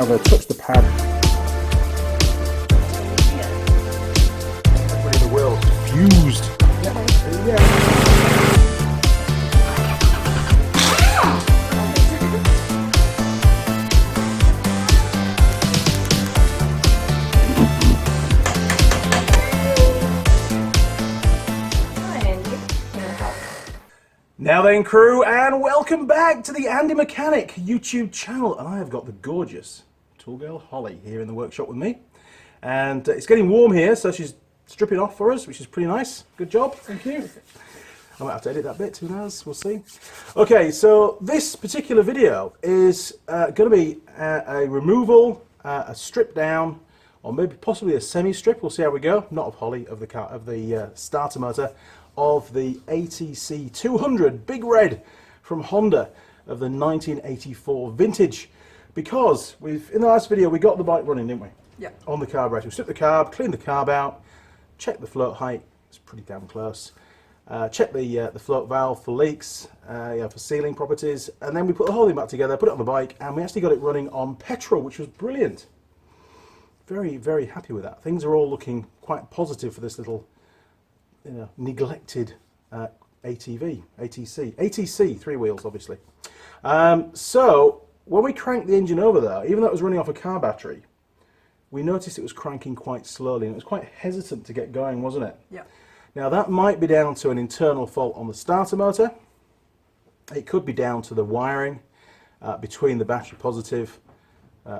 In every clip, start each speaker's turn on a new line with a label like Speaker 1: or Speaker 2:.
Speaker 1: now going to touch the pad. Everybody in the world fused. Yeah. Now then, crew, and welcome back to the Andy Mechanic YouTube channel. And I have got the gorgeous Tool Girl Holley here in the workshop with me. And it's getting warm here, so she's stripping off for us, which is pretty nice. Good job, thank you. I might have to edit that bit, who knows, we'll see. Okay, so this particular video is going to be a removal, a strip down, or maybe possibly a semi-strip, we'll see how we go. Not of Holley, of the starter motor, of the ATC 200 Big Red from Honda of the 1984 vintage, because in the last video we got the bike running, didn't we?
Speaker 2: Yeah. On
Speaker 1: the carburetor. We stripped the carb, cleaned the carb out, checked the float height, it's pretty damn close, checked the float valve for leaks, for sealing properties, and then we put the whole thing back together, put it on the bike, and we actually got it running on petrol, which was brilliant. Very, very happy with that. Things are all looking quite positive for this little neglected ATC, 3 wheels obviously. So when we cranked the engine over there, even though it was running off a car battery, we noticed it was cranking quite slowly and it was quite hesitant to get going, wasn't it?
Speaker 2: Yeah.
Speaker 1: Now that might be down to an internal fault on the starter motor. It could be down to the wiring between the battery positive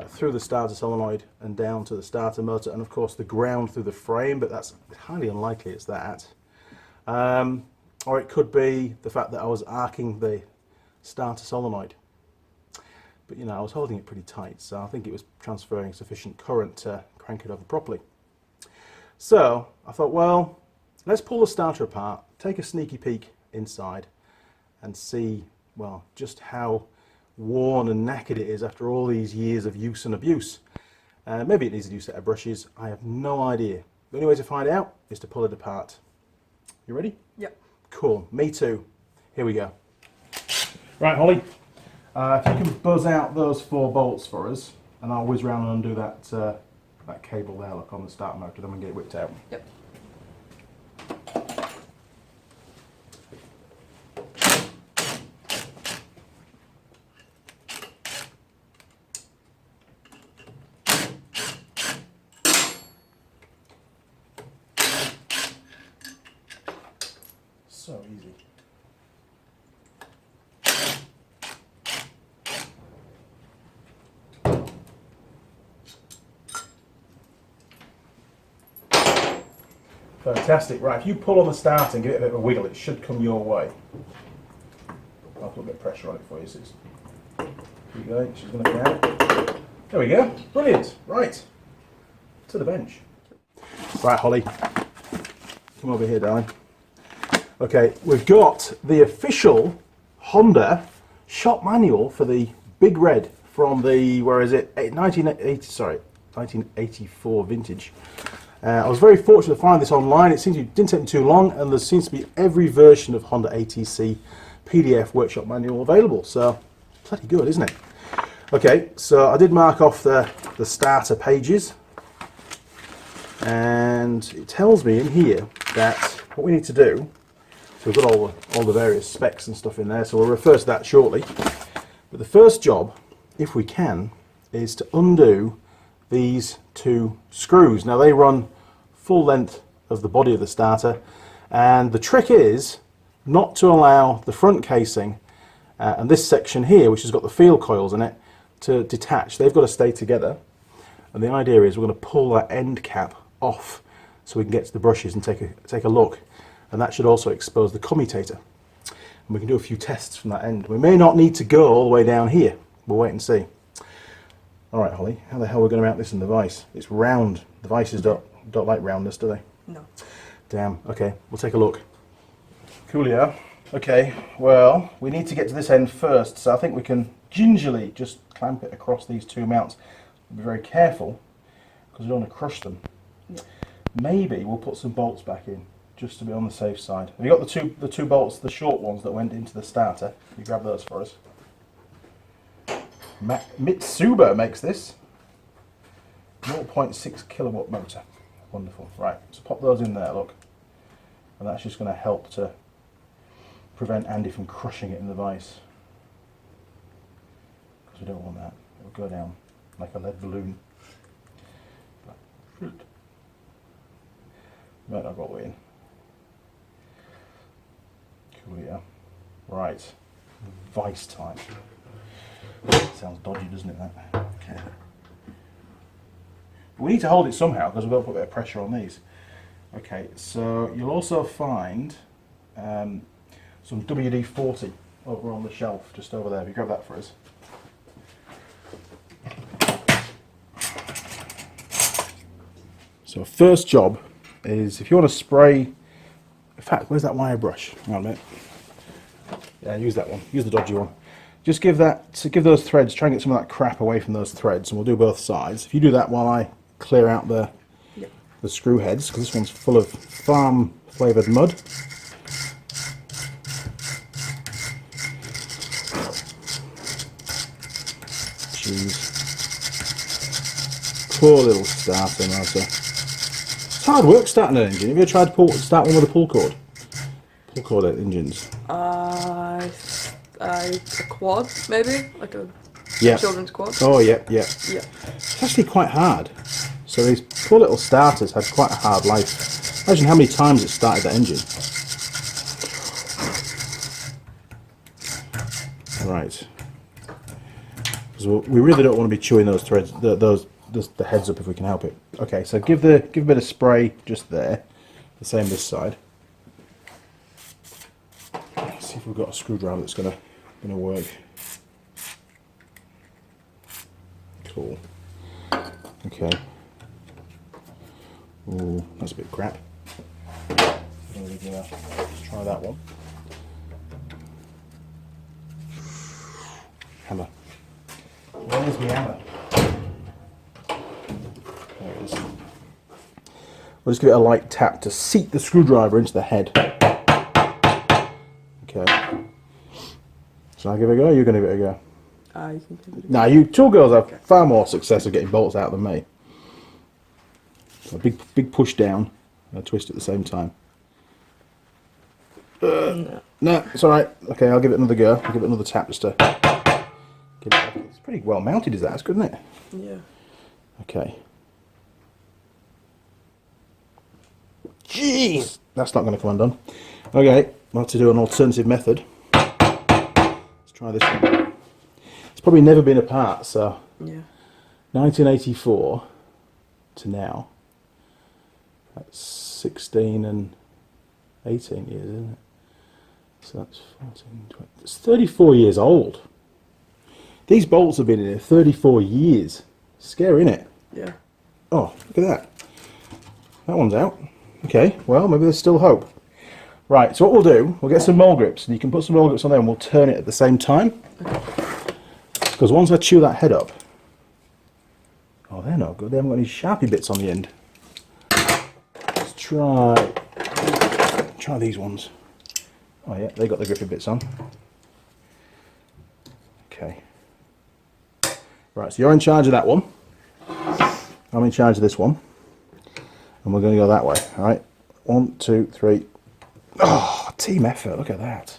Speaker 1: through the starter solenoid and down to the starter motor, and of course the ground through the frame, but that's highly unlikely it's that. Or it could be the fact that I was arcing the starter solenoid. But I was holding it pretty tight, so I think it was transferring sufficient current to crank it over properly. So I thought, well, let's pull the starter apart, take a sneaky peek inside and see, well, just how worn and knackered it is after all these years of use and abuse. Maybe it needs a new set of brushes, I have no idea. The only way to find out is to pull it apart. You ready?
Speaker 2: Yep.
Speaker 1: Cool, me too. Here we go. Right, Holly, if you can buzz out those 4 bolts for us, and I'll whiz round and undo that cable there, look, on the starter motor, then we can get it whipped out.
Speaker 2: Yep.
Speaker 1: So easy. Fantastic. Right, if you pull on the starter and give it a bit of a wiggle, it should come your way. I'll put a bit of pressure on it for you. So here you go, she's going to come out. There we go. Brilliant. Right, to the bench. Right, Holly, come over here, darling. Okay, we've got the official Honda shop manual for the Big Red from the, 1984 vintage. I was very fortunate to find this online. It didn't take me too long, and there seems to be every version of Honda ATC PDF workshop manual available. So, bloody good, isn't it? Okay, so I did mark off the starter pages, and it tells me in here that what we need to do, so we've got all the various specs and stuff in there, so we'll refer to that shortly. But the first job, if we can, is to undo these 2 screws. Now they run full length of the body of the starter, and the trick is not to allow the front casing and this section here, which has got the field coils in it, to detach. They've got to stay together, and the idea is we're going to pull that end cap off so we can get to the brushes and take a look. And that should also expose the commutator. And we can do a few tests from that end. We may not need to go all the way down here. We'll wait and see. All right, Holly, how the hell are we going to mount this in the vise? It's round. The vices don't like roundness, do they?
Speaker 2: No.
Speaker 1: Damn. Okay, we'll take a look. Coolio. Okay, well, we need to get to this end first, so I think we can gingerly just clamp it across these 2 mounts. Be very careful, because we don't want to crush them. Yeah. Maybe we'll put some bolts back in, just to be on the safe side. Have you got the two bolts, the short ones that went into the starter? Can you grab those for us? Mitsuba makes this. 0.6 kilowatt motor. Wonderful. Right, so pop those in there, look. And that's just going to help to prevent Andy from crushing it in the vise. Because we don't want that. It'll go down like a lead balloon. Right, I've got it in. Coolio. Right. Vice type. Sounds dodgy, doesn't it, that? Okay. But we need to hold it somehow because we've got to put a bit of pressure on these. Okay, so you'll also find some WD-40 over on the shelf, just over there. If you grab that for us. So first job is if you want to spray, in fact, where's that wire brush? Hang on a minute. Yeah, use that one. Use the dodgy one. Just give those threads, try and get some of that crap away from those threads, and we'll do both sides. If you do that while I clear out the screw heads, because this one's full of farm flavoured mud. Jeez. Poor little starter motor. It's hard work starting an engine. Have you ever tried to start one with a pull cord? Pull cord engines.
Speaker 2: A quad, maybe? Like a children's quad?
Speaker 1: Oh, yeah. It's actually quite hard. So these poor little starters had quite a hard life. Imagine how many times it started that engine. Right. Because we really don't want to be chewing those threads, the heads up if we can help it. Okay, so give a bit of spray just there. The same this side. Let's see if we've got a screwdriver that's gonna work. Cool. Okay. Ooh, that's a bit crap. There we go. Let's try that one. Hammer. Where's my hammer? There it is. We'll just give it a light tap to seat the screwdriver into the head. Okay. Shall I give it a go? Or you're going to give it a go?
Speaker 2: You can give it a go.
Speaker 1: Nah, you tool girls have far more success of getting bolts out than me. So a big push down and a twist at the same time. No, it's alright. Okay, I'll give it another go. I'll give it another tap just to get it. It's pretty well mounted, is that? That's good, isn't it?
Speaker 2: Yeah.
Speaker 1: Okay. Jeez! That's not going to come undone. Okay, we'll have to do an alternative method. Let's try this one. It's probably never been apart, so...
Speaker 2: Yeah.
Speaker 1: 1984 to now. That's 16 and 18 years, isn't it? So that's 14, 20... It's 34 years old. These bolts have been in here 34 years. Scary, isn't it?
Speaker 2: Yeah.
Speaker 1: Oh, look at that. That one's out. Okay, well, maybe there's still hope. Right, so what we'll do, we'll get some mole grips, and you can put some mole grips on there and we'll turn it at the same time. Because once I chew that head up... Oh, they're not good. They haven't got any sharpie bits on the end. Let's try these ones. Oh yeah, they got the grippy bits on. Okay. Right, so you're in charge of that one. I'm in charge of this one. And we're going to go that way. Alright. 1, 2, 3. Oh, team effort. Look at that.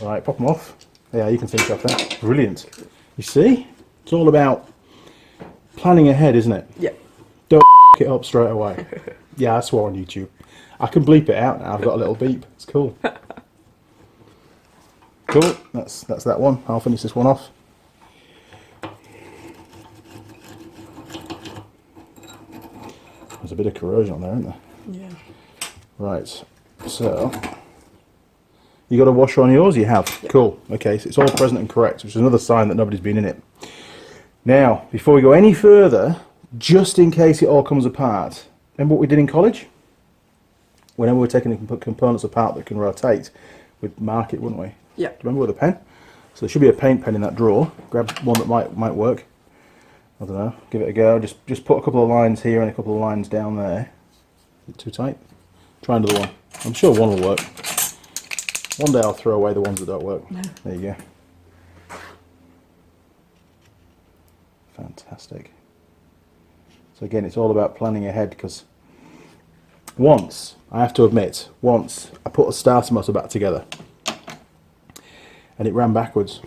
Speaker 1: Alright, pop them off. Yeah, you can finish off that. Brilliant. You see? It's all about planning ahead, isn't it?
Speaker 2: Yeah.
Speaker 1: Don't it up straight away. Yeah, I swore on YouTube. I can bleep it out now. I've got a little beep. It's cool. Cool. That's that one. I'll finish this one off. There's a bit of corrosion on there, isn't there?
Speaker 2: Yeah.
Speaker 1: Right. So you got a washer on yours? You have. Yep. Cool. Okay. So it's all present and correct, which is another sign that nobody's been in it. Now, before we go any further, just in case it all comes apart, remember what we did in college? Whenever we're taking the components apart that can rotate, we'd mark it, wouldn't we?
Speaker 2: Yeah.
Speaker 1: Do you remember with a pen? So there should be a paint pen in that drawer. Grab one that might work. I don't know. Give it a go. Just put a couple of lines here and a couple of lines down there. Is it too tight? Try another one. I'm sure one will work. One day I'll throw away the ones that don't work.
Speaker 2: Yeah.
Speaker 1: There you go. Fantastic. So again, it's all about planning ahead, because once, I have to admit, once I put a starter motor back together and it ran backwards,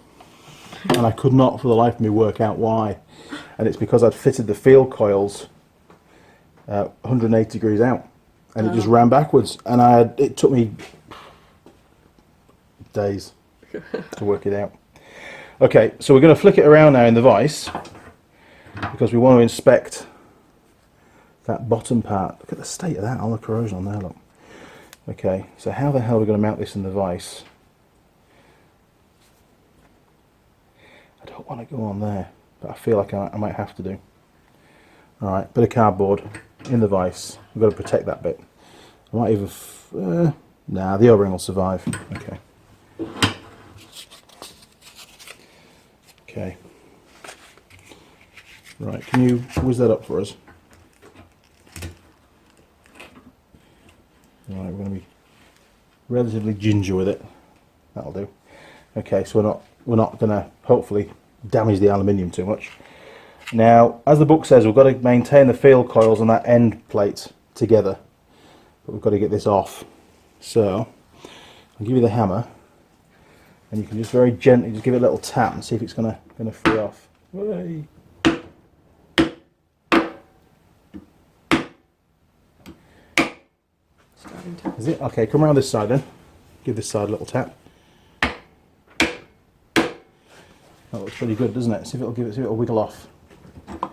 Speaker 1: and I could not for the life of me work out why. And it's because I'd fitted the field coils 180 degrees out, and it just ran backwards, and it took me days to work it out. Okay, so we're going to flick it around now in the vise, because we want to inspect that bottom part. Look at the state of that, all the corrosion on there, look. Okay, so how the hell are we going to mount this in the vise? I don't want to go on there, but I feel like I might have to do. Alright, bit of cardboard in the vise. We've got to protect that bit. I might even... nah, the O-ring will survive. Okay. Okay. Right, can you whiz that up for us? Right, we're going to be relatively ginger with it. That'll do. Okay, so we're not going to hopefully damage the aluminium too much. Now, as the book says, we've got to maintain the field coils on that end plate together, but we've got to get this off. So I'll give you the hammer, and you can just very gently just give it a little tap and see if it's going to free off. Way. Is it? Okay, come around this side then. Give this side a little tap. That looks pretty good, doesn't it? See if it'll wiggle off. Look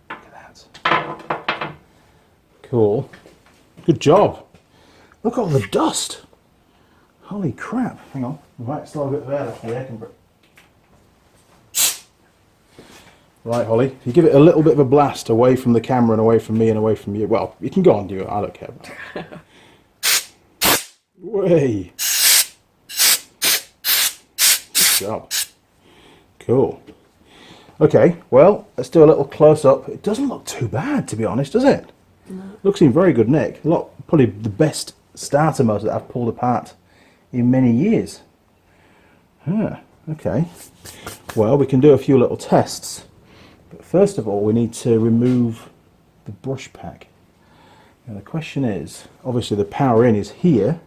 Speaker 1: at that. Cool. Good job. Look at all the dust. Holy crap. Hang on. We might still have a bit of air left in the air compressor. Right, Holly, if you give it a little bit of a blast away from the camera and away from me and away from you, well, you can go on, do it. I don't care about it. Way. Good job. Cool. Okay, well, let's do a little close-up. It doesn't look too bad, to be honest, does it? No. Looks in very good nick. Probably the best starter motor that I've pulled apart in many years. Okay. Well, we can do a few little tests. But first of all, we need to remove the brush pack. Now the question is, obviously the power in is here,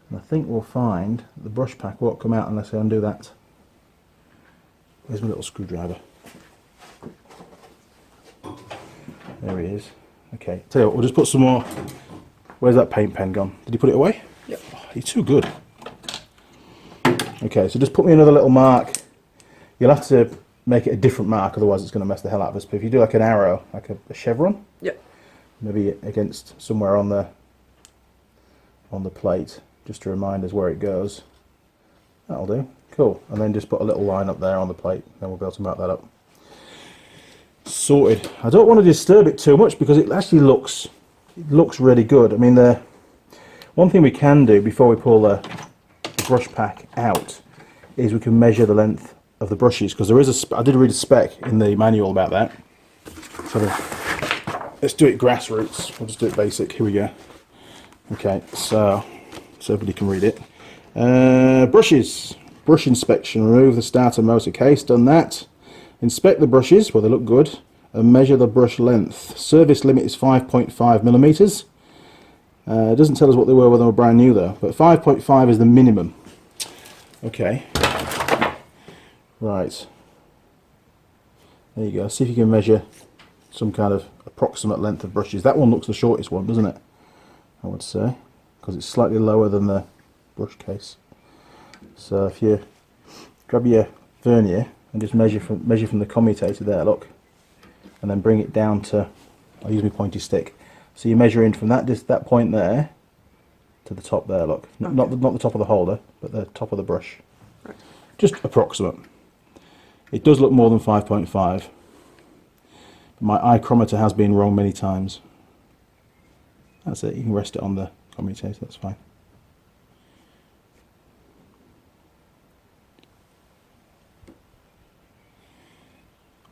Speaker 1: and I think we'll find the brush pack won't come out unless I undo that. Where's my little screwdriver? There he is. Okay, tell you what, we'll just put some more. Where's that paint pen gone? Did you put it away?
Speaker 2: Yep.
Speaker 1: Oh, you're too good. Okay, so just put me another little mark. You'll have to make it a different mark, otherwise it's going to mess the hell out of us. But if you do like an arrow, like a chevron,
Speaker 2: yep,
Speaker 1: maybe against somewhere on the plate, just to remind us where it goes. That'll do. Cool. And then just put a little line up there on the plate, then we'll be able to mark that up. Sorted. I don't want to disturb it too much because it actually looks really good. I mean, the one thing we can do before we pull the brush pack out is we can measure the length of the brushes, because there is I did read a spec in the manual about that. So let's do it grassroots. We'll just do it basic. Here we go. Okay, so everybody can read it. Brushes. Brush inspection. Remove the starter motor case. Done that. Inspect the brushes. Well, they look good. And measure the brush length. Service limit is 5.5 millimeters. It doesn't tell us what they were when they were brand new though. But 5.5 is the minimum. Okay. Right. There you go. See if you can measure some kind of approximate length of brushes. That one looks the shortest one, doesn't it? I would say, because it's slightly lower than the brush case. So if you grab your vernier and just measure from the commutator there, look, and then bring it down to, I'll use my pointy stick. So you measure in from that point there to the top there, look. Okay. Not the top of the holder, but the top of the brush. Right. Just approximate. It does look more than 5.5. My icrometer has been wrong many times. That's it, you can rest it on the commutator, that's fine.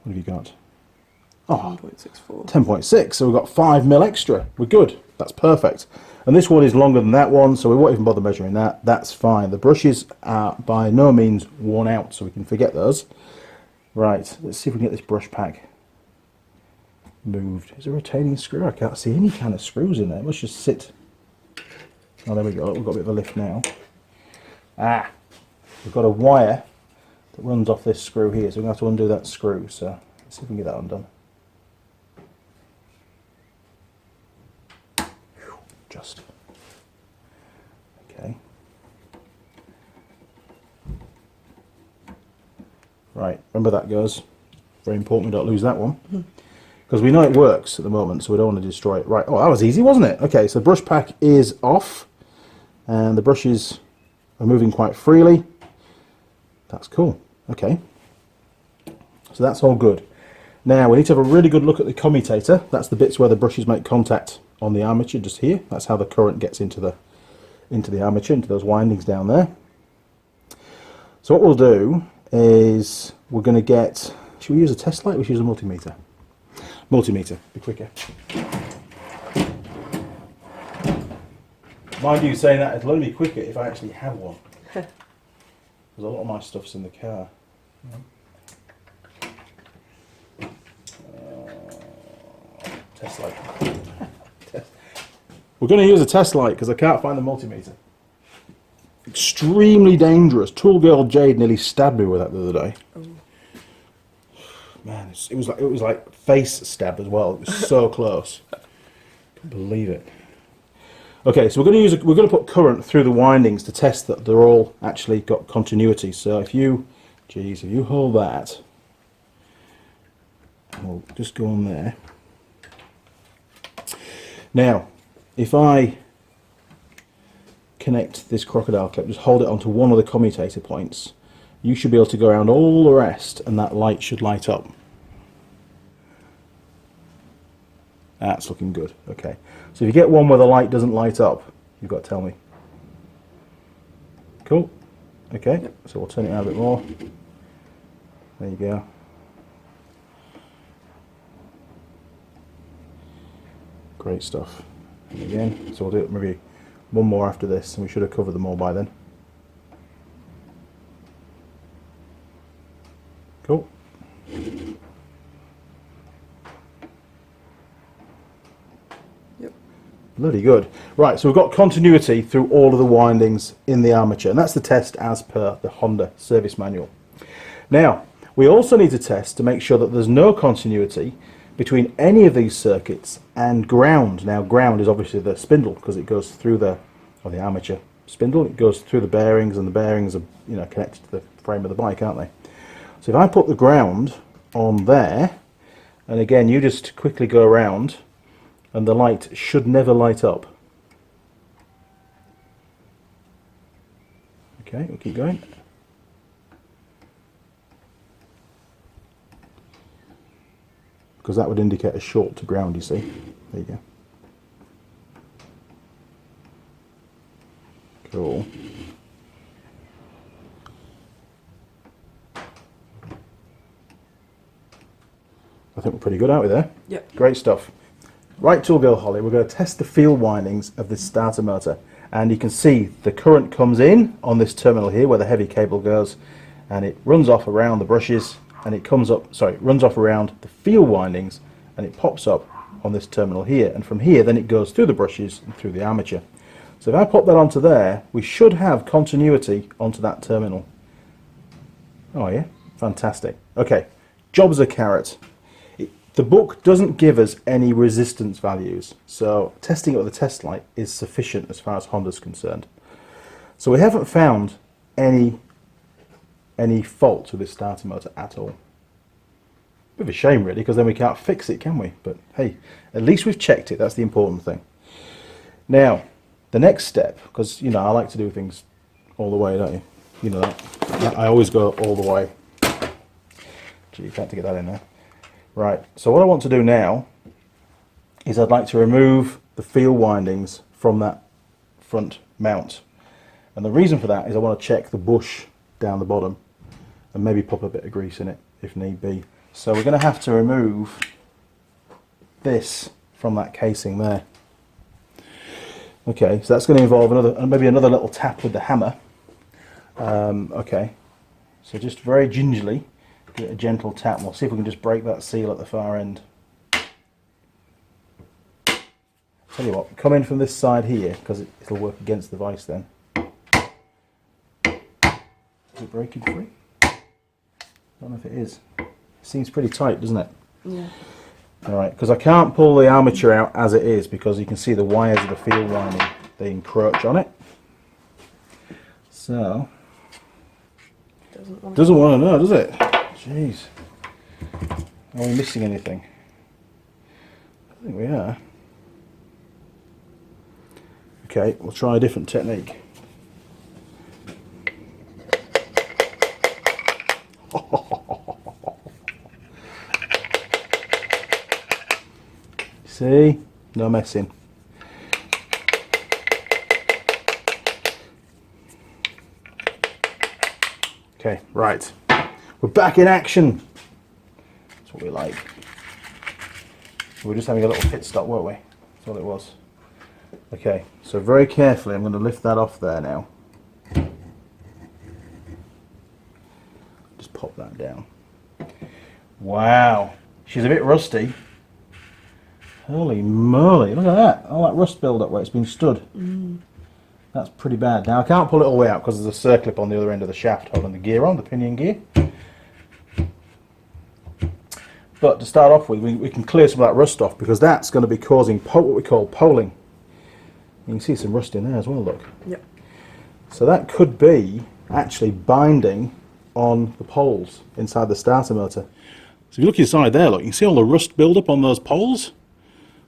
Speaker 1: What have you got? Oh,
Speaker 2: 10.64.
Speaker 1: 10.6, so we've got 5 mil extra. We're good, that's perfect. And this one is longer than that one, so we won't even bother measuring that. That's fine. The brushes are by no means worn out, so we can forget those. Right, let's see if we can get this brush pack moved. Is there a retaining screw? I can't see any kind of screws in there. It must just sit. Oh, there we go. We've got a bit of a lift now. Ah, we've got a wire that runs off this screw here, so we're going to have to undo that screw. So let's see if we can get that undone. Just. Okay. Right, remember that, guys. Very important we don't lose that one. Because we know it works at the moment, so we don't want to destroy it. Right, oh, that was easy, wasn't it? Okay, so the brush pack is off, and the brushes are moving quite freely. That's cool. Okay. So that's all good. Now, we need to have a really good look at the commutator. That's the bits where the brushes make contact on the armature, just here. That's how the current gets into the armature, into those windings down there. So what we'll do is we're going to get, should we use a test light or should we use a multimeter? Multimeter, be quicker. Mind you, saying that it'll only be quicker if I actually have one. Because a lot of my stuff's in the car. Test light. We're going to use a test light because I can't find the multimeter. Extremely dangerous. Tool Girl Jade nearly stabbed me with that the other day. Man, it was like face stab as well. It was so close. Can't believe it. Okay, so we're going to put current through the windings to test that they're all actually got continuity. So if you hold that, we'll just go on there. Now, if I connect this crocodile clip, just hold it onto one of the commutator points, you should be able to go around all the rest and that light should light up. That's looking good. Okay, so if you get one where the light doesn't light up, you've got to tell me. Cool. Okay, yep. So we'll turn it out a bit more. There you go. Great stuff. And again, so we'll do it maybe one more after this, and we should have covered them all by then. Cool.
Speaker 2: Yep.
Speaker 1: Bloody good. Right, so we've got continuity through all of the windings in the armature, and that's the test as per the Honda service manual. Now, we also need to test to make sure that there's no continuity between any of these circuits and ground. Now, ground is obviously the spindle because it goes through the armature spindle. It goes through the bearings, and the bearings are connected to the frame of the bike, aren't they? So if I put the ground on there, and again you just quickly go around, and the light should never light up. Okay, we'll keep going. Because that would indicate a short to ground, you see. There you go. Cool. I think we're pretty good, aren't we there?
Speaker 2: Yep.
Speaker 1: Great stuff. Right, Tool Girl Holley, we're going to test the field windings of this starter motor. And you can see the current comes in on this terminal here where the heavy cable goes, and it runs off around the brushes, and it comes up, sorry, runs off around the field windings, and it pops up on this terminal here. And from here, then it goes through the brushes and through the armature. So if I pop that onto there, we should have continuity onto that terminal. Oh yeah, fantastic. Okay, job's a carrot. The book doesn't give us any resistance values, so testing it with a test light is sufficient as far as Honda's concerned. So we haven't found any fault with this starter motor at all. Bit of a shame really, because then we can't fix it, can we? But hey, at least we've checked it. That's the important thing. Now, the next step, because I like to do things all the way, don't you? You know that. I always go all the way. Gee, you can't get that in there. Right, so what I want to do now is I'd like to remove the field windings from that front mount. And the reason for that is I want to check the bush down the bottom and maybe pop a bit of grease in it if need be. So we're going to have to remove this from that casing there. Okay, so that's going to involve maybe another little tap with the hammer. Okay, so just very gingerly, give it a gentle tap, and we'll see if we can just break that seal at the far end. Tell you what, come in from this side here, because it'll work against the vise then. Is it breaking free? I don't know if it is. It seems pretty tight, doesn't it?
Speaker 2: Yeah.
Speaker 1: Alright, because I can't pull the armature out as it is, because you can see the wires of the field winding, they encroach on it. So, doesn't want to know, does it? Jeez. Are we missing anything? I think we are. Okay, we'll try a different technique. See? No messing. Okay, right. We're back in action. That's what we like. We were just having a little pit stop, weren't we? That's all it was. Okay, so very carefully I'm going to lift that off there now. Just pop that down. Wow, she's a bit rusty. Holy moly, look at that. All that rust build up where it's been stood. That's pretty bad. Now I can't pull it all the way out because there's a circlip on the other end of the shaft holding the gear on, the pinion gear. But to start off with, we can clear some of that rust off because that's going to be causing what we call poling. You can see some rust in there as well, look.
Speaker 2: Yep.
Speaker 1: So that could be actually binding on the poles inside the starter motor. So if you look inside there, look, you can see all the rust build-up on those poles.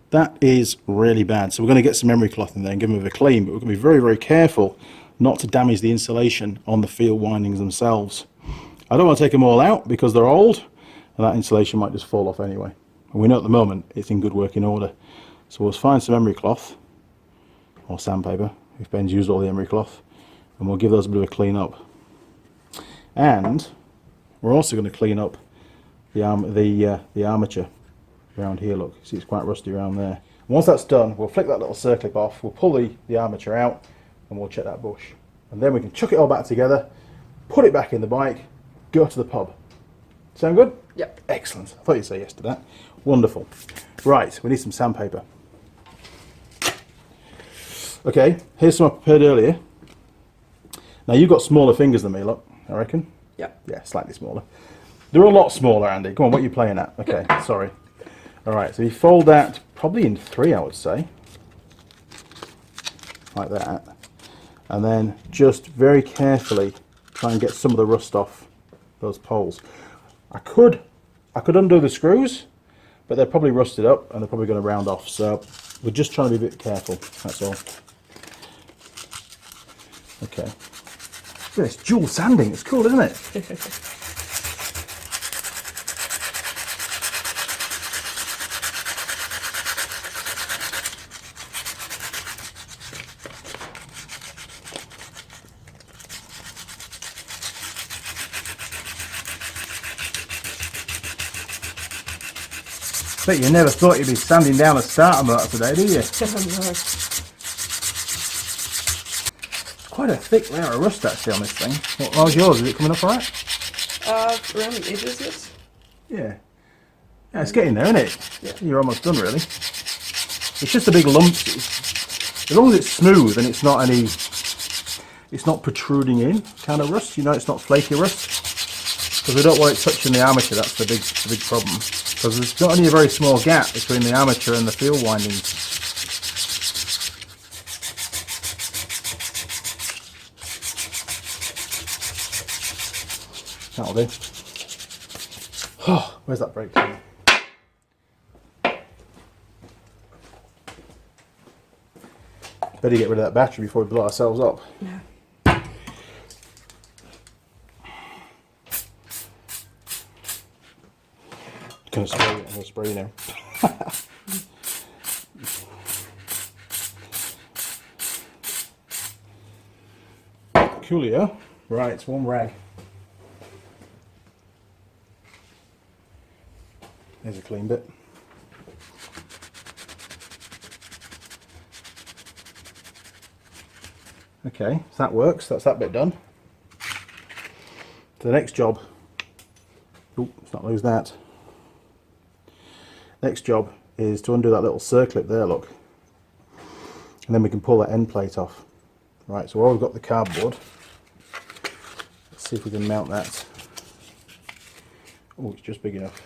Speaker 1: That is really bad. So we're going to get some emery cloth in there and give them a clean, but we're going to be very, very careful not to damage the insulation on the field windings themselves. I don't want to take them all out because they're old, and that insulation might just fall off anyway. And we know at the moment it's in good working order. So we'll find some emery cloth, or sandpaper, if Ben's used all the emery cloth, and we'll give those a bit of a clean up. And we're also going to clean up the armature around here, look. See, it's quite rusty around there. And once that's done, we'll flick that little circlip off, we'll pull the armature out, and we'll check that bush. And then we can chuck it all back together, put it back in the bike, go to the pub. Sound good?
Speaker 2: Yep.
Speaker 1: Excellent. I thought you'd say yes to that. Wonderful. Right, we need some sandpaper. Okay, here's some I prepared earlier. Now you've got smaller fingers than me, look, I reckon.
Speaker 2: Yep.
Speaker 1: Yeah, slightly smaller. They're a lot smaller, Andy. Come on, what are you playing at? Okay, sorry. Alright, so you fold that probably in 3, I would say. Like that. And then just very carefully try and get some of the rust off those poles. I could undo the screws, but they're probably rusted up and they're probably going to round off. So we're just trying to be a bit careful, that's all. Okay. Yeah, it's dual sanding, it's cool, isn't it? Bet you never thought you'd be sanding down a starter motor today, do you? Quite a thick layer of rust actually on this thing. How's yours? Is it coming up alright?
Speaker 2: Around the edges, yes.
Speaker 1: Yeah. Yeah, it's getting there, isn't it?
Speaker 2: Yeah.
Speaker 1: You're almost done, really. It's just a big lump. As long as it's smooth and it's not protruding in kind of rust, you know, it's not flaky rust. Because we don't want it touching the armature, that's the big problem. Because there's not only a very small gap between the armature and the field windings. That'll do. Oh, where's that brake cleaner? Better get rid of that battery before we blow ourselves up.
Speaker 2: Yeah.
Speaker 1: I'm going to spray now. Coolio. Right, it's one rag. There's a clean bit. Okay, so that works. That's that bit done. So the next job. Oh, let's not lose that. Next job is to undo that little circlip there, look, And then we can pull that end plate off. Right, so while we've got the cardboard, let's see if we can mount that. Oh, it's just big enough.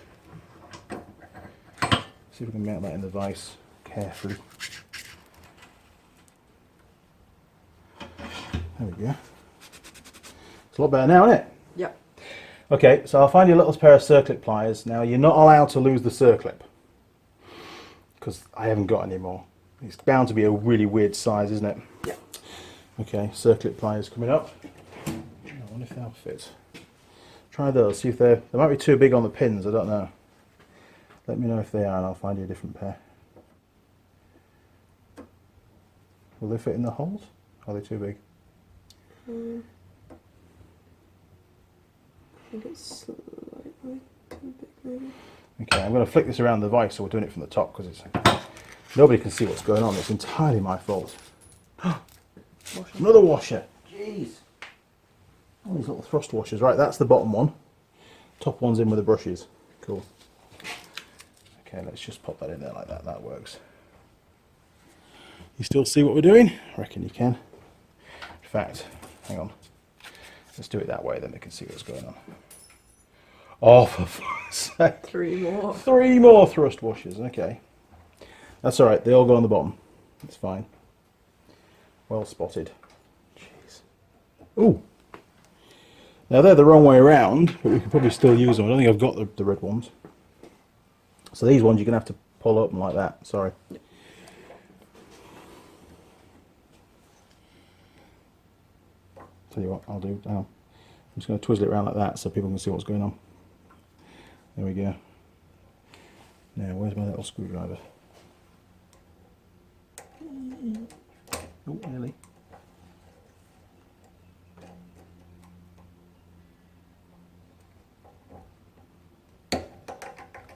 Speaker 1: See if we can mount that in the vise carefully. There we go. It's a lot better now, isn't it?
Speaker 2: Yep.
Speaker 1: Okay, so I'll find you a little pair of circlip pliers. Now, you're not allowed to lose the circlip because I haven't got any more. It's bound to be a really weird size, isn't it?
Speaker 2: Yeah.
Speaker 1: Okay, circlip pliers coming up. I wonder if they'll fit. Try those, see if they might be too big on the pins, I don't know. Let me know if they are and I'll find you a different pair. Will they fit in the holes? Or are they too big?
Speaker 2: I think it's slightly too big, maybe.
Speaker 1: Okay, I'm going to flick this around the vise so we're doing it from the top because it's nobody can see what's going on. It's entirely my fault. Another washer. Jeez. All these little thrust washers. Right, that's the bottom one. Top one's in with the brushes. Cool. Okay, let's just pop that in there like that. That works. You still see what we're doing? I reckon you can. In fact, hang on. Let's do it that way, then they can see what's going on. Oh, for fuck's sake.
Speaker 2: 3 more.
Speaker 1: 3 more thrust washers. Okay. That's all right. They all go on the bottom. It's fine. Well spotted. Jeez. Ooh. Now they're the wrong way around, but we can probably still use them. I don't think I've got the red ones. So these ones you're going to have to pull up like that. Sorry. Tell you what I'll do now. I'm just going to twizzle it around like that so people can see what's going on. There we go. Now, where's my little screwdriver? Oh, nearly.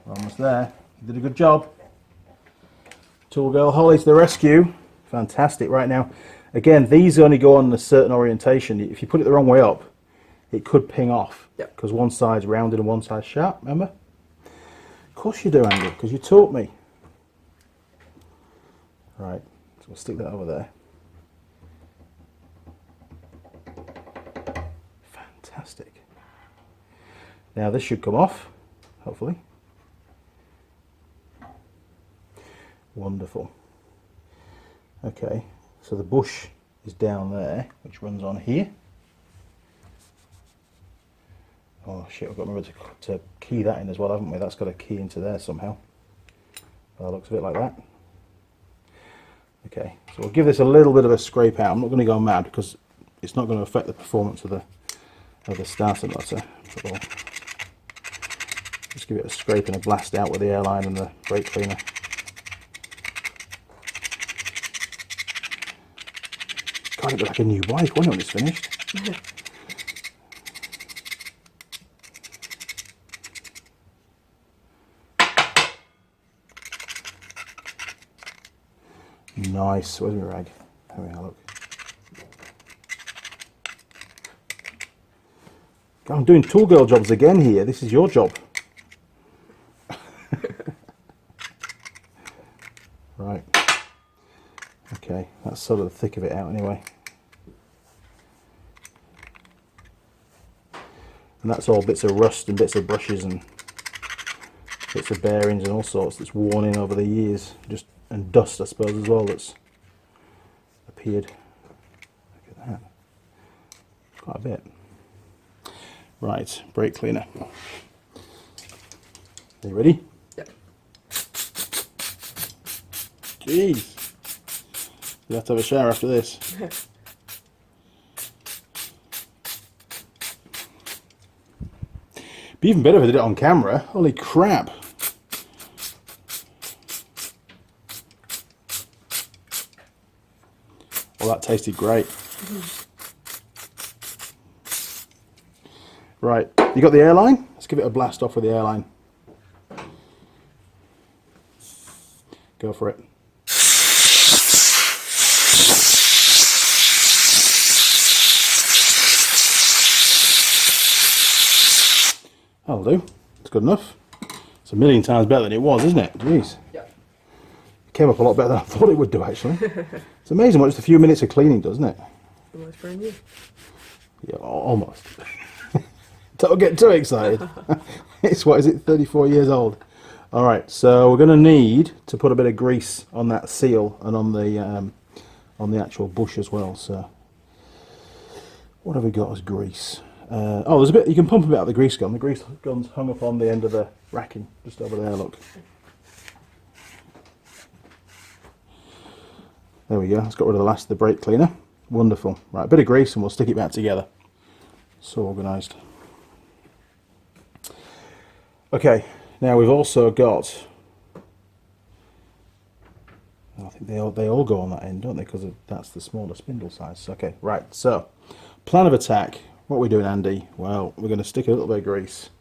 Speaker 1: We're almost there. You did a good job. Tool Girl Holley to the rescue. Fantastic. Right now, again, these only go on a certain orientation. If you put it the wrong way up, it could ping off.
Speaker 2: Yep.
Speaker 1: Because one side's rounded and one side's sharp, remember? Of course you do, Andy, because you taught me. Right, so we'll stick that over there. Fantastic. Now this should come off, hopefully. Wonderful. Okay, so the bush is down there, which runs on here. Oh shit, we've got to remember to key that in as well, haven't we? That's got to key into there somehow. Well, that looks a bit like that. Okay, so we'll give this a little bit of a scrape out. I'm not going to go mad because it's not going to affect the performance of the starter motor. But we'll just give it a scrape and a blast out with the airline and the brake cleaner. God, it'll be like a new bike, won't it, when it's finished? Nice. Where's my rag? There we are, look. God, I'm doing tool girl jobs again here. This is your job. Right. Okay, that's sort of the thick of it out anyway. And that's all bits of rust and bits of brushes and bits of bearings and all sorts that's worn in over the years. Just and dust, I suppose, as well, that's appeared. Look at that. Quite a bit. Right, brake cleaner. Are you ready?
Speaker 2: Yep.
Speaker 1: Jeez. You'll have to have a shower after this. Be even better if I did it on camera. Holy crap. Well, that tasted great. Right, you got the airline? Let's give it a blast off with the airline. Go for it. That'll do. It's good enough. It's a million times better than it was, isn't it? Jeez.
Speaker 2: Yeah.
Speaker 1: came up a lot better than I thought it would do, actually. It's amazing what just a few minutes of cleaning does, isn't it?
Speaker 2: Almost brand new.
Speaker 1: Yeah, almost. Don't get too excited. It's, what is it, 34 years old. All right, so we're going to need to put a bit of grease on that seal and on the actual bush as well. So what have we got as grease? Oh, there's a bit, you can pump a bit out of the grease gun. The grease gun's hung up on the end of the racking, just over there, look. There we go, it's got rid of the last of the brake cleaner. Wonderful. Right, a bit of grease and we'll stick it back together. So organised. Okay, now we've also got, I think they all go on that end, don't they? Because that's the smaller spindle size. Okay, right, so plan of attack. What are we doing, Andy? Well, we're going to stick a little bit of grease.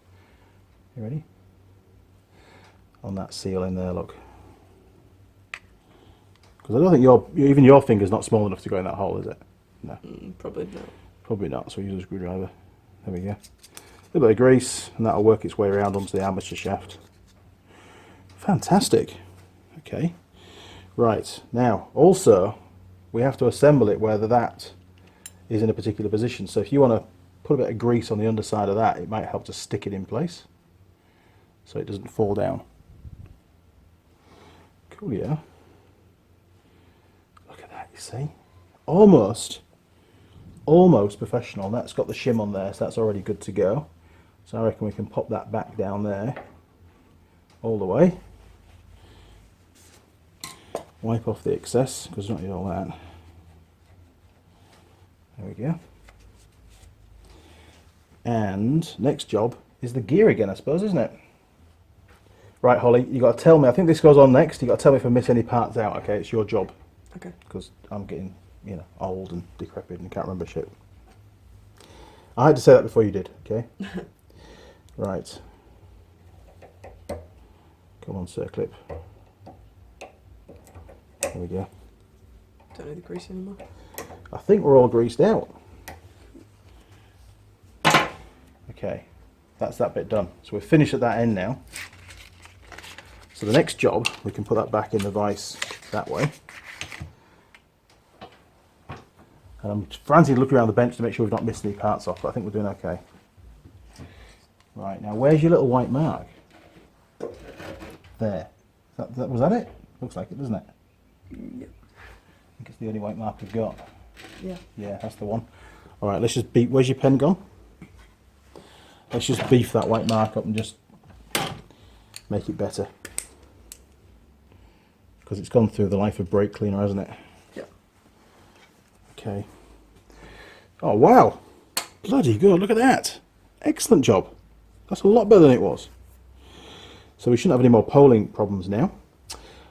Speaker 1: You ready? On that seal in there, look. Because I don't think even your finger's not small enough to go in that hole, is it? No.
Speaker 2: Probably not.
Speaker 1: Probably not, so we use a screwdriver. There we go. A little bit of grease, and that'll work its way around onto the armature shaft. Fantastic. Okay. Right, now, also, we have to assemble it whether that is in a particular position. So if you want to put a bit of grease on the underside of that, it might help to stick it in place so it doesn't fall down. Cool, yeah. Look at that, you see? Almost professional. That's got the shim on there, so that's already good to go. So I reckon we can pop that back down there all the way. Wipe off the excess, because we don't need all that. There we go. And next job is the gear again, I suppose, isn't it? Right, Holly, you got to tell me. I think this goes on next. You got to tell me if I miss any parts out. Okay, it's your job.
Speaker 2: Okay.
Speaker 1: Because I'm getting, you know, old and decrepit and can't remember shit. I had to say that before you did. Okay. Right. Come on, circlip. There we go.
Speaker 2: Don't need the grease anymore.
Speaker 1: I think we're all greased out. Okay, that's that bit done. So we're finished at that end now. So the next job, we can put that back in the vise that way. And I'm frantically looking around the bench to make sure we've not missed any parts off, but I think we're doing okay. Right, now where's your little white mark? There. Was that it? Looks like it, doesn't it?
Speaker 2: Yep.
Speaker 1: I think it's the only white mark we've got.
Speaker 2: Yeah.
Speaker 1: Yeah, that's the one. Alright, let's just beat. Where's your pen gone? Let's just beef that white mark up and just make it better. Because it's gone through the life of brake cleaner, hasn't it?
Speaker 2: Yeah.
Speaker 1: Okay. Oh, wow. Bloody good. Look at that. Excellent job. That's a lot better than it was. So we shouldn't have any more polling problems now.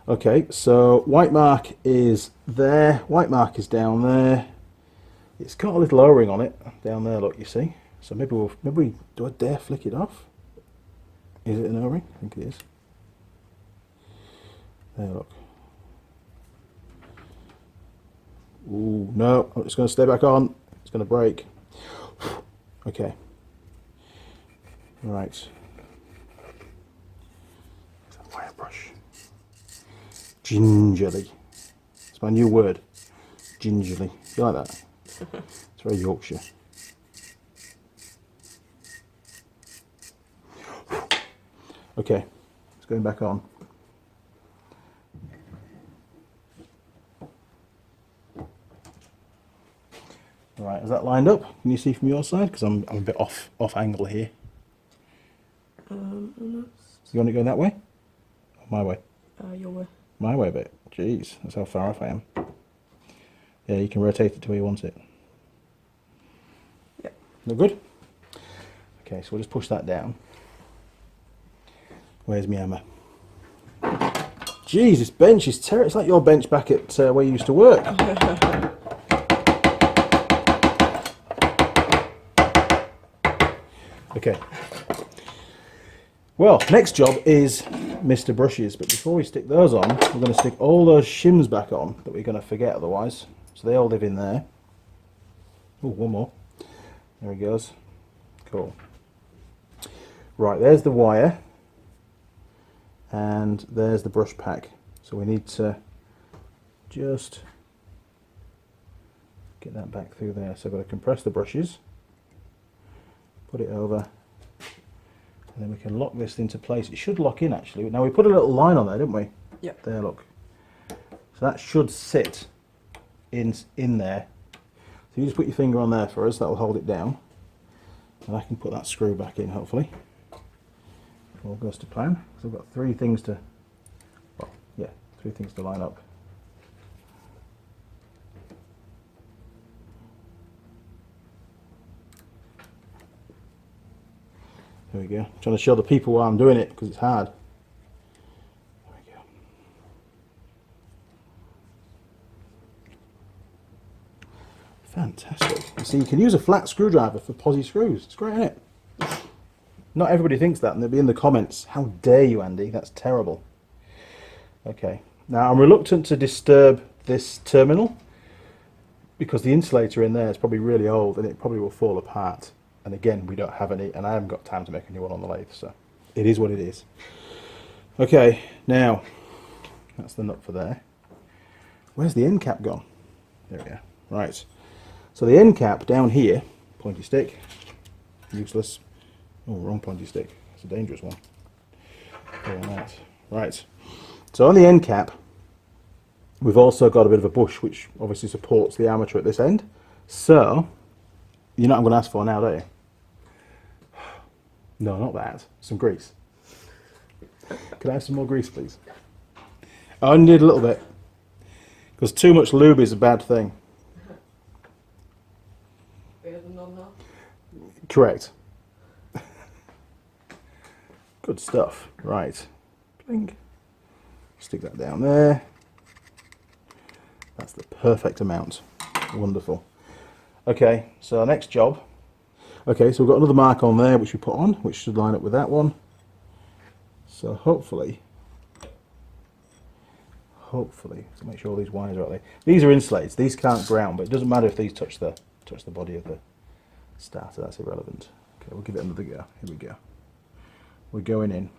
Speaker 1: Okay, so white mark is there. White mark is down there. It's got a little O-ring on it down there, look, you see. So maybe do I dare flick it off? Is it an O-ring? I think it is. There, look. Ooh, no, it's going to stay back on. It's going to break. Okay. Right. Wire brush. Gingerly. It's my new word. Gingerly. You like that? It's very Yorkshire. Okay, it's going back on. Right, is that lined up? Can you see from your side? Because I'm a bit off angle here.
Speaker 2: Almost.
Speaker 1: You want it going that way? Or my way?
Speaker 2: Your way.
Speaker 1: My way a bit. Jeez, that's how far off I am. Yeah, you can rotate it to where you want it.
Speaker 2: Yep.
Speaker 1: Look good? Okay, so we'll just push that down. Where's my hammer? Jeez, this bench is terrible. It's like your bench back at where you used to work. Okay. Well, next job is Mr. Brushes, but before we stick those on, we're going to stick all those shims back on that we're going to forget otherwise. So they all live in there. Oh, one more. There he goes. Cool. Right, there's the wire. And there's the brush pack. So we need to just get that back through there. So I've got to compress the brushes, put it over, and then we can lock this into place. It should lock in actually. Now we put a little line on there, didn't we?
Speaker 2: Yep.
Speaker 1: There, look. So that should sit in there. So you just put your finger on there for us, that will hold it down. And I can put that screw back in, hopefully. All goes to plan. So I've got three things to line up. There we go. I'm trying to show the people why I'm doing it because it's hard. There we go. Fantastic. You see, you can use a flat screwdriver for posi screws. It's great, isn't it? Not everybody thinks that, and they'll be in the comments. How dare you, Andy? That's terrible. Okay. Now, I'm reluctant to disturb this terminal because the insulator in there is probably really old and it probably will fall apart. And again, we don't have any, and I haven't got time to make a new one on the lathe, so it is what it is. Okay, now, that's the nut for there. Where's the end cap gone? There we go. Right. So the end cap down here, pointy stick, useless. Oh, wrong pointy stick. It's a dangerous one. Go on that. Right. So on the end cap, we've also got a bit of a bush, which obviously supports the armature at this end. So, you know what I'm going to ask for now, don't you? No, not that. Some grease. Can I have some more grease, please? I only need a little bit. Because too much lube is a bad thing.
Speaker 2: Bigger than non-half?
Speaker 1: Correct. Good stuff. Right. Blink. Stick that down there. That's the perfect amount. Wonderful. Okay, so our next job. Okay, so we've got another mark on there which we put on, which should line up with that one. So hopefully, to make sure all these wires are out there. These are insulated. These can't ground, but it doesn't matter if these touch the body of the starter. That's irrelevant. Okay, we'll give it another go. Here we go. We're going in.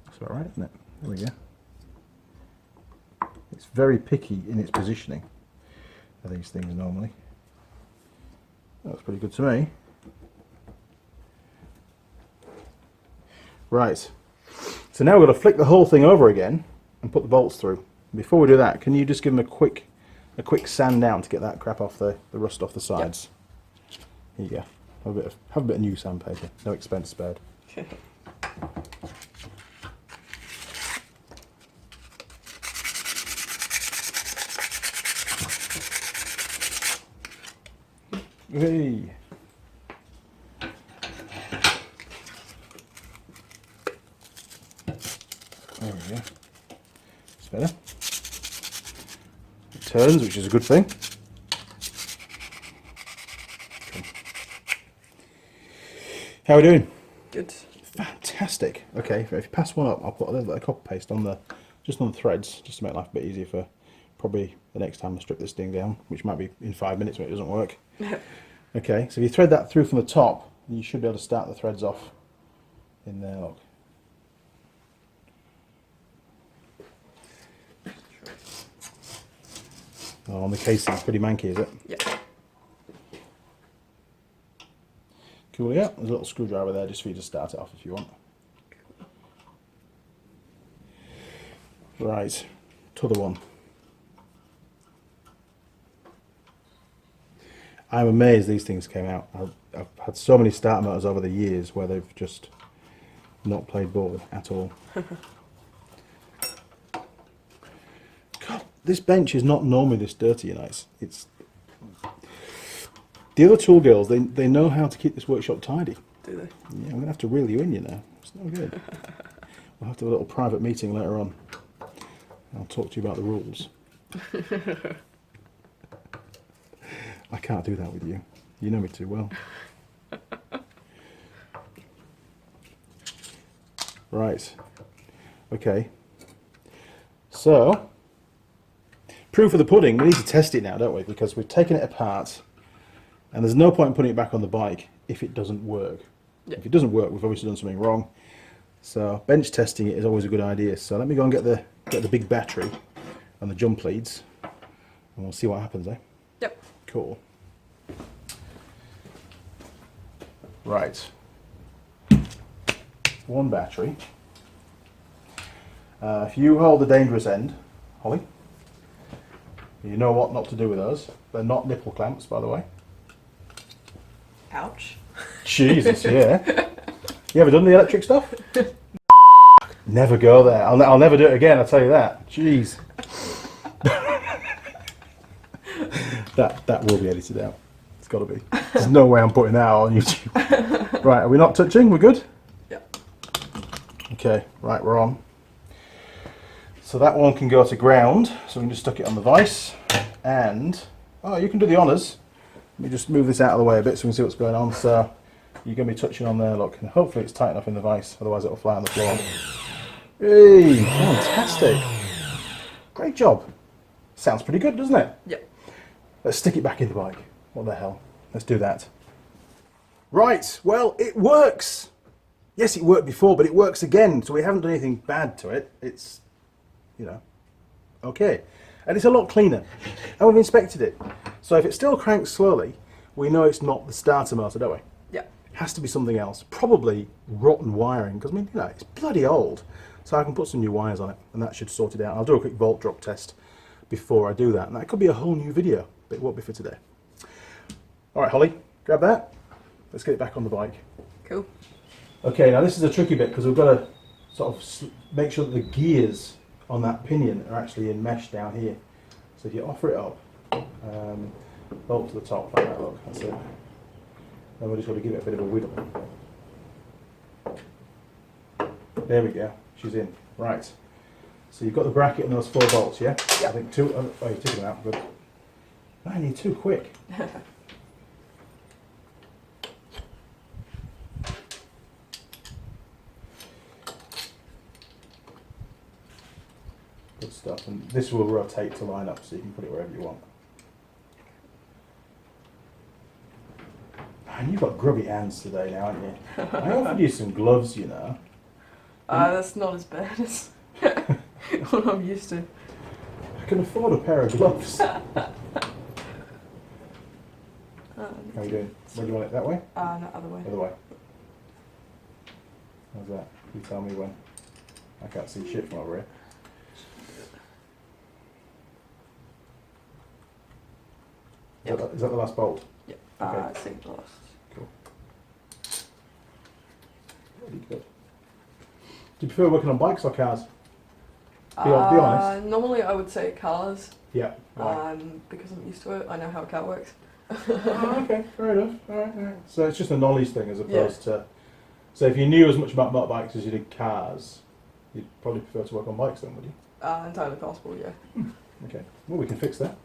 Speaker 1: That's all right, isn't it? There we go. It's very picky in its positioning of these things normally. That looks pretty good to me. Right. So now we're going to flick the whole thing over again and put the bolts through. Before we do that, can you just give them a quick sand down to get that crap off the rust off the sides? Yep. Here you go. Have a bit of new sandpaper. No expense spared. Hey. There we go. It's better. It turns, which is a good thing. Okay. How are we doing?
Speaker 2: Good.
Speaker 1: Fantastic. Okay, if you pass one up, I'll put a little bit of copper paste on just on the threads, just to make life a bit easier for probably the next time I strip this thing down, which might be in 5 minutes when it doesn't work. Okay, so if you thread that through from the top, you should be able to start the threads off in there. Look. Oh, on the casing, it's pretty manky, is it?
Speaker 2: Yeah.
Speaker 1: Cool, yeah. There's a little screwdriver there just for you to start it off if you want. Right, t'other one. I'm amazed these things came out. I've had so many starter motors over the years where they've just not played ball at all. God, this bench is not normally this dirty, you know. It's the other tool girls. They know how to keep this workshop tidy.
Speaker 2: Do they?
Speaker 1: Yeah, I'm gonna have to reel you in, you know. It's no good. We'll have to have a little private meeting later on. I'll talk to you about the rules. I can't do that with you. You know me too well. Right. Okay. So, proof of the pudding, we need to test it now, don't we? Because we've taken it apart And there's no point in putting it back on the bike if it doesn't work.
Speaker 2: Yeah.
Speaker 1: If it doesn't work, we've obviously done something wrong. So bench testing it is always a good idea. So let me go and get the big battery and the jump leads, and we'll see what happens, eh?
Speaker 2: Yep.
Speaker 1: Cool. Right. One battery. If you hold the dangerous end, Holly, you know what not to do with those. They're not nipple clamps, by the way.
Speaker 2: Ouch.
Speaker 1: Jesus, yeah. You ever done the electric stuff? Never go there. I'll never do it again, I'll tell you that. Jeez. that will be edited out. It's got to be. There's no way I'm putting that on YouTube. Right, are we not touching? We're good?
Speaker 2: Yep.
Speaker 1: Okay, right, we're on. So that one can go to ground, so we can just stuck it on the vise. And, oh, you can do the honours. Let me just move this out of the way a bit so we can see what's going on. So you're going to be touching on there, look, and hopefully it's tight enough in the vise, otherwise it'll fly on the floor. Hey, fantastic. Great job. Sounds pretty good, doesn't it?
Speaker 2: Yep.
Speaker 1: Let's stick it back in the bike. What the hell? Let's do that. Right, well, it works. Yes, it worked before, but it works again, so we haven't done anything bad to it. It's, you know, okay. And it's a lot cleaner. And we've inspected it. So if it still cranks slowly, we know it's not the starter motor, don't we?
Speaker 2: Yep.
Speaker 1: It has to be something else. Probably rotten wiring, because, I mean, you know, it's bloody old. So I can put some new wires on it, and that should sort it out. I'll do a quick volt drop test before I do that. And that could be a whole new video, but it won't be for today. All right, Holly, grab that. Let's get it back on the bike.
Speaker 2: Cool.
Speaker 1: Okay, now this is a tricky bit because we've got to sort of make sure that the gears on that pinion are actually enmeshed down here. So if you offer it up, bolt to the top like that, look, that's it. Then we're just going to give it a bit of a wiggle. There we go, she's in. Right, so you've got the bracket and those 4 bolts, yeah?
Speaker 2: Yeah.
Speaker 1: I think 2, oh, you're taking them out, good. Man, you're too quick. Good stuff, and this will rotate to line up so you can put it wherever you want. Man, you've got grubby hands today now, haven't you? I offered you some gloves, you know.
Speaker 2: That's not as bad as what I'm used to.
Speaker 1: I can afford a pair of gloves. How are you doing? Where do you want it? That way?
Speaker 2: No, other way.
Speaker 1: Other way. How's that? You tell me when. I can't see shit from over here.
Speaker 2: Yep.
Speaker 1: Is that the last bolt?
Speaker 2: Yep.
Speaker 1: Okay.
Speaker 2: I think the last.
Speaker 1: Cool. Really good. Do you prefer working on bikes or cars? Be honest.
Speaker 2: Normally I would say cars.
Speaker 1: Yeah. Right.
Speaker 2: Because I'm used to it. I know how a car works.
Speaker 1: Oh, okay, fair enough. All right. So it's just a knowledge thing as opposed to. So if you knew as much about motorbikes as you did cars, you'd probably prefer to work on bikes then, would you?
Speaker 2: Entirely possible, yeah.
Speaker 1: Okay. Well, we can fix that.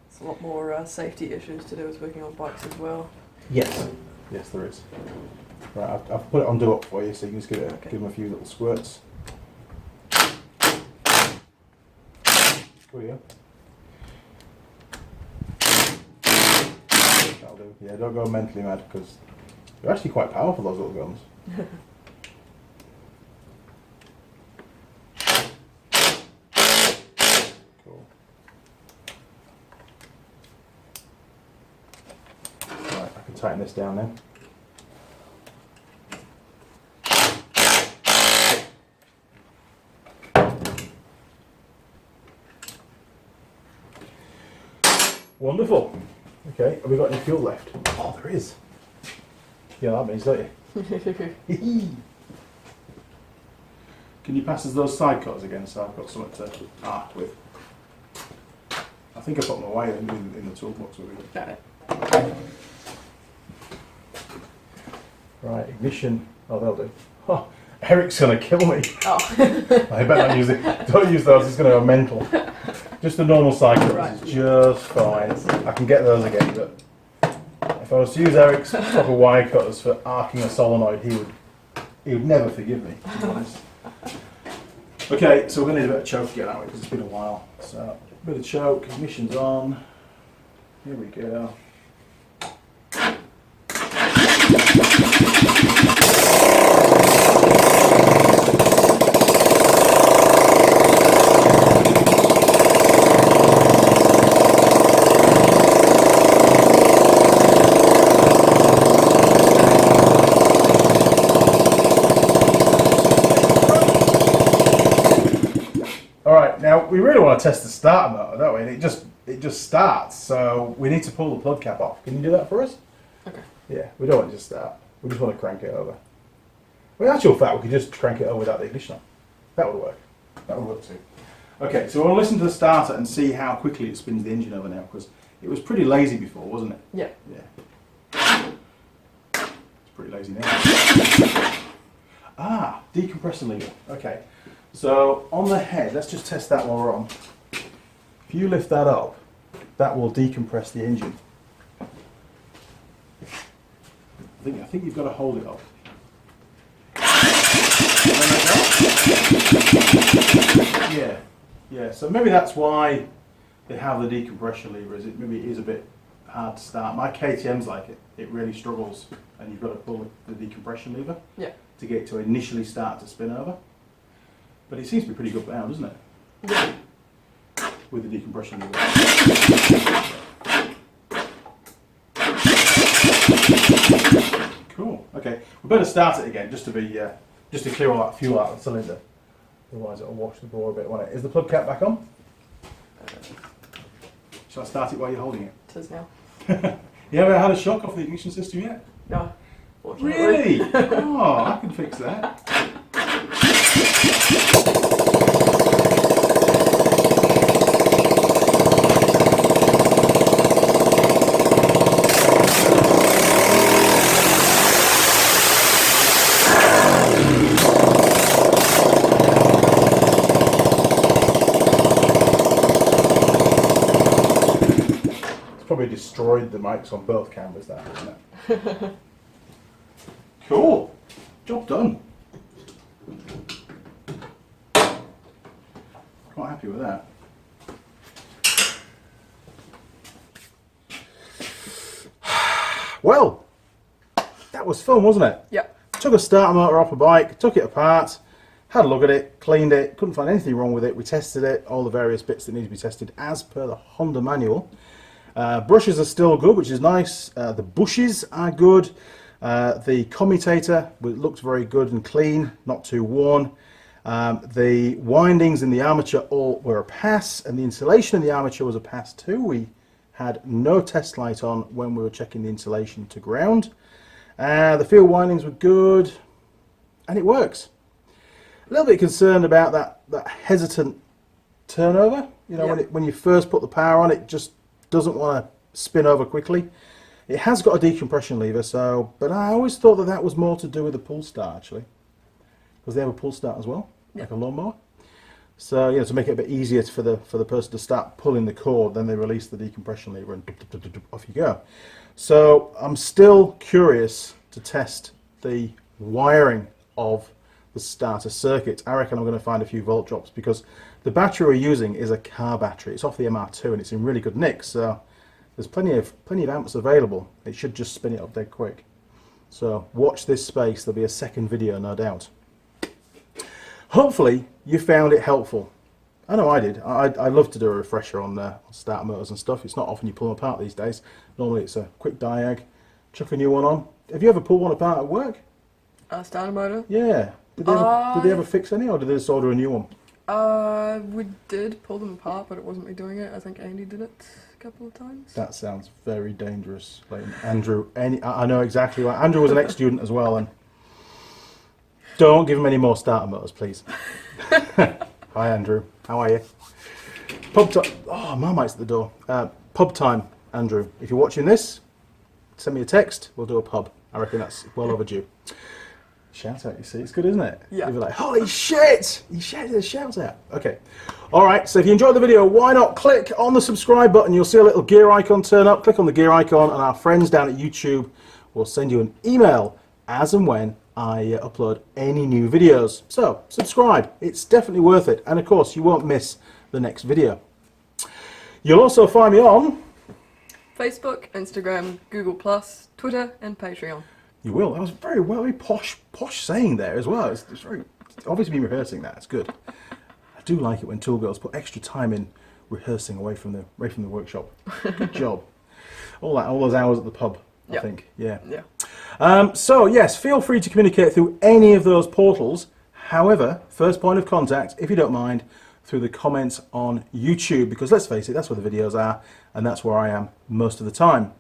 Speaker 2: It's a lot more safety issues to do with working on bikes as well.
Speaker 1: Yes. Yes, there is. Right, I've put it on do up for you, so you can just give them a few little squirts. There you go. That'll do. Yeah, don't go mentally mad because they're actually quite powerful, those little guns. Cool. Right, I can tighten this down then. Wonderful. Okay, have we got any fuel left? Oh, there is. Yeah, that means, don't you? Can you pass us those side cutters again so I've got something to arc with? I think I put my wire in the toolbox with me.
Speaker 2: Got it.
Speaker 1: Right, ignition. Oh, they'll do. Oh, Eric's going to kill me.
Speaker 2: Oh.
Speaker 1: I better not use it. Don't use those, it's going to go mental. Just the normal side cutters
Speaker 2: Right.
Speaker 1: is just fine. I can get those again, but if I was to use Eric's proper wire cutters for arcing a solenoid, he would never forgive me, to be honest. Okay, so we're going to need a bit of choke again, aren't we? Because it's been a while. So, a bit of choke, ignition's on. Here we go. Alright, now we really want to test the starter motor, don't we? And it just starts, so we need to pull the plug cap off. Can you do that for us?
Speaker 2: Okay.
Speaker 1: Yeah, we don't want it to start. We just want to crank it over. Well, in actual fact, we could just crank it over without the ignition on. That would work. That would work too. Okay, so we'll listen to the starter and see how quickly it spins the engine over now, because it was pretty lazy before, wasn't it?
Speaker 2: Yeah.
Speaker 1: Yeah. It's pretty lazy now. Ah, decompressor lever. Okay. So on the head, let's just test that while we're on. If you lift that up, that will decompress the engine. I think you've got to hold it up. Yeah. So maybe that's why they have the decompression lever. Maybe it is a bit hard to start. My KTM's like it. It really struggles, and you've got to pull the decompression lever.
Speaker 2: Yeah.
Speaker 1: To get it to initially start to spin over. But it seems to be pretty good now, doesn't it?
Speaker 2: Yeah.
Speaker 1: With the decompression lever. Cool. Okay, we better start it again just to clear all that fuel out of the cylinder. Otherwise, it'll wash the bore a bit, won't it? Is the plug cap back on? Shall I start it while you're holding it?
Speaker 2: It is now.
Speaker 1: You haven't had a shock off the ignition system yet?
Speaker 2: No.
Speaker 1: Really? Oh, I can fix that. Probably destroyed the mics on both cameras, that, isn't it? Cool. Job done. Quite happy with that. Well, that was fun, wasn't it?
Speaker 2: Yeah.
Speaker 1: Took a starter motor off a bike, took it apart, had a look at it, cleaned it, couldn't find anything wrong with it. We tested it, all the various bits that need to be tested as per the Honda manual. Brushes are still good, which is nice. The bushes are good. The commutator looked very good and clean, not too worn. The windings in the armature all were a pass, and the insulation in the armature was a pass too. We had no test light on when we were checking the insulation to ground. The field windings were good, and it works. A little bit concerned about that hesitant turnover. You know,
Speaker 2: Yeah.
Speaker 1: when you first put the power on, it just doesn't want to spin over quickly. It has got a decompression lever, but I always thought that was more to do with the pull start, actually, because they have a pull start as well,
Speaker 2: Yeah.
Speaker 1: like a lawnmower. So to make it a bit easier for the person to start pulling the cord, then they release the decompression lever and off you go. So I'm still curious to test the wiring of the starter circuit. I reckon I'm going to find a few volt drops, because the battery we're using is a car battery. It's off the MR2 and it's in really good nick, so there's plenty of amps available. It should just spin it up dead quick. So watch this space. There'll be a second video, no doubt. Hopefully you found it helpful. I know I did. I love to do a refresher on starter motors and stuff. It's not often you pull them apart these days. Normally it's a quick diag, chuck a new one on. Have you ever pulled one apart at work?
Speaker 2: Starter motor?
Speaker 1: Yeah. Did they ever fix any, or did they just order a new one?
Speaker 2: We did pull them apart, but it wasn't me doing it. I think Andy did it a couple of times.
Speaker 1: That sounds very dangerous. Like Andrew, I know exactly why. Andrew was an ex-student as well, and don't give him any more starter motors, please. Hi, Andrew. How are you? Pub time. Oh, Marmite's at the door. Pub time, Andrew. If you're watching this, send me a text. We'll do a pub. I reckon that's well overdue. Shout out, you see, it's good, isn't it?
Speaker 2: Yeah.
Speaker 1: You'll be like, holy shit! You shouted a shout out. Okay. Alright, so if you enjoyed the video, why not click on the subscribe button? You'll see a little gear icon turn up. Click on the gear icon, and our friends down at YouTube will send you an email as and when I upload any new videos. So subscribe, it's definitely worth it. And of course, you won't miss the next video. You'll also find me on
Speaker 2: Facebook, Instagram, Google+, Twitter and Patreon.
Speaker 1: You will. That was very posh saying there as well. It's very obviously been rehearsing that. It's good. I do like it when tool girls put extra time in rehearsing away from the workshop. Good job. All those hours at the pub. I think. Yeah. So yes, feel free to communicate through any of those portals. However, first point of contact, if you don't mind, through the comments on YouTube, because let's face it, that's where the videos are, and that's where I am most of the time,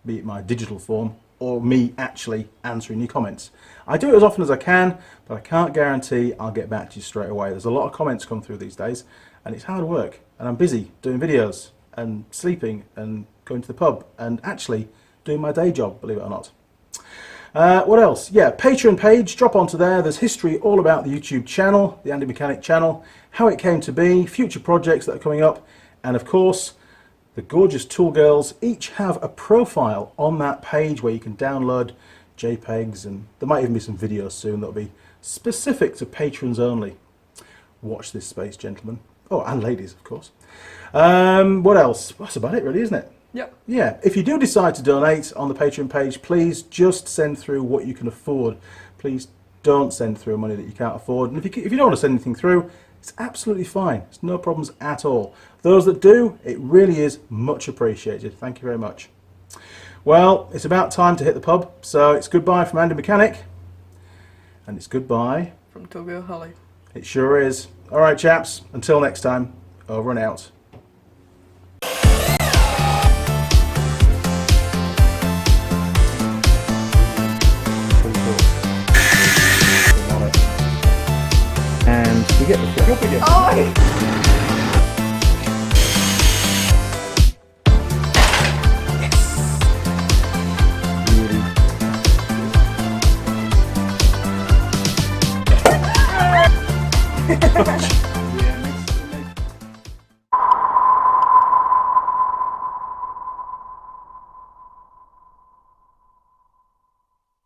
Speaker 1: be it my digital form or me actually answering your comments. I do it as often as I can, but I can't guarantee I'll get back to you straight away. There's a lot of comments come through these days, and it's hard work, and I'm busy doing videos and sleeping and going to the pub and actually doing my day job, believe it or not. What else? Yeah, Patreon page, drop onto there. There's history all about the YouTube channel, the Andy Mechanic channel, how it came to be, future projects that are coming up, and of course, the gorgeous tool girls each have a profile on that page where you can download JPEGs, and there might even be some videos soon that'll be specific to patrons only. Watch this space, gentlemen. Oh, and ladies, of course. What else? That's about it, really, isn't it?
Speaker 2: Yep.
Speaker 1: Yeah, if you do decide to donate on the Patreon page, please just send through what you can afford. Please don't send through money that you can't afford. And if you don't want to send anything through, it's absolutely fine. It's no problems at all. Those that do, it really is much appreciated. Thank you very much. Well, it's about time to hit the pub, so it's goodbye from Andy Mechanic. And it's goodbye
Speaker 2: from Tool Girl Holley.
Speaker 1: It sure is. All right, chaps, until next time, over and out. And we get the trick up again.
Speaker 2: Oh!
Speaker 1: Really.